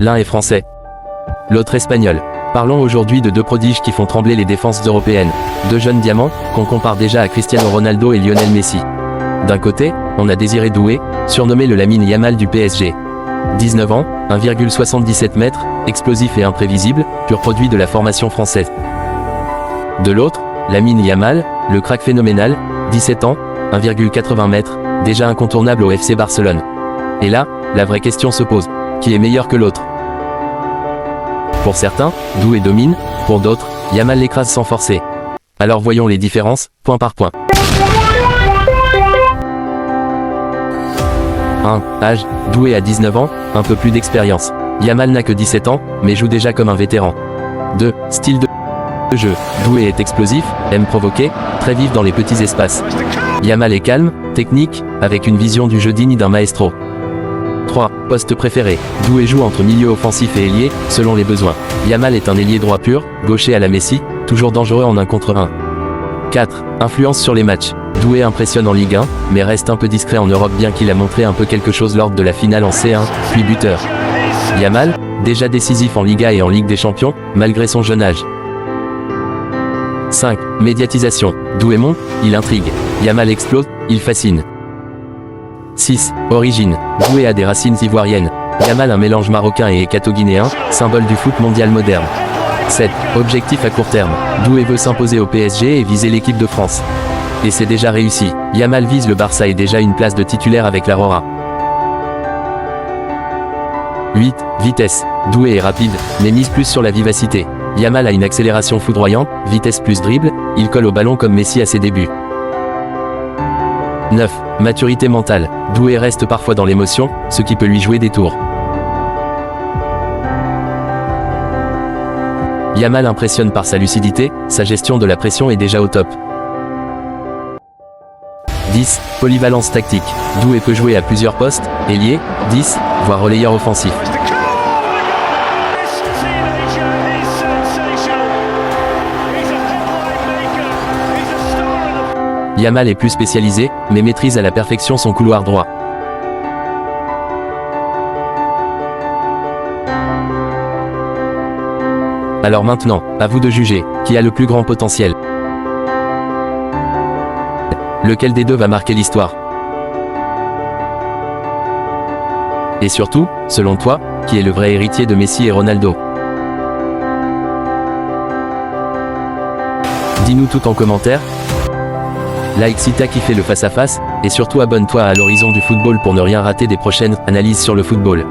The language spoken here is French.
L'un est français, l'autre espagnol. Parlons aujourd'hui de deux prodiges qui font trembler les défenses européennes. Deux jeunes diamants, qu'on compare déjà à Cristiano Ronaldo et Lionel Messi. D'un côté, on a Désiré Doué, surnommé le Lamine Yamal du PSG. 19 ans, 1,77 m, explosif et imprévisible, pur produit de la formation française. De l'autre, Lamine Yamal, le crack phénoménal, 17 ans, 1,80 m, déjà incontournable au FC Barcelone. Et là, la vraie question se pose, qui est meilleur que l'autre? Pour certains, Doué domine, pour d'autres, Yamal l'écrase sans forcer. Alors voyons les différences, point par point. 1. Âge, Doué a 19 ans, un peu plus d'expérience. Yamal n'a que 17 ans, mais joue déjà comme un vétéran. 2. Style de jeu, Doué est explosif, aime provoquer, très vif dans les petits espaces. Yamal est calme, technique, avec une vision du jeu digne d'un maestro. 3. Poste préféré, Doué joue entre milieu offensif et ailier, selon les besoins. Yamal est un ailier droit pur, gaucher à la Messi, toujours dangereux en 1 contre 1. 4. Influence sur les matchs, Doué impressionne en Ligue 1, mais reste un peu discret en Europe bien qu'il a montré un peu quelque chose lors de la finale en C1, puis buteur. Yamal, déjà décisif en Liga et en Ligue des Champions, malgré son jeune âge. 5. Médiatisation, Doué monte, il intrigue. Yamal explose, il fascine. 6. Origine, Doué a des racines ivoiriennes. Yamal un mélange marocain et équato-guinéen, symbole du foot mondial moderne. 7. Objectif à court terme, Doué veut s'imposer au PSG et viser l'équipe de France. Et c'est déjà réussi, Yamal vise le Barça et déjà une place de titulaire avec l'Aurora. 8. Vitesse, Doué est rapide, mais mise plus sur la vivacité. Yamal a une accélération foudroyante, vitesse plus dribble, il colle au ballon comme Messi à ses débuts. 9. Maturité mentale, Doué reste parfois dans l'émotion, ce qui peut lui jouer des tours. Yamal impressionne par sa lucidité, sa gestion de la pression est déjà au top. 10. Polyvalence tactique, Doué peut jouer à plusieurs postes, ailier, 10, voire relayeur offensif. Yamal est plus spécialisé, mais maîtrise à la perfection son couloir droit. Alors maintenant, à vous de juger, qui a le plus grand potentiel? Lequel des deux va marquer l'histoire? Et surtout, selon toi, qui est le vrai héritier de Messi et Ronaldo? Dis-nous tout en commentaire. Like si t'as kiffé le face-à-face, et surtout abonne-toi à l'Horizon du football pour ne rien rater des prochaines analyses sur le football.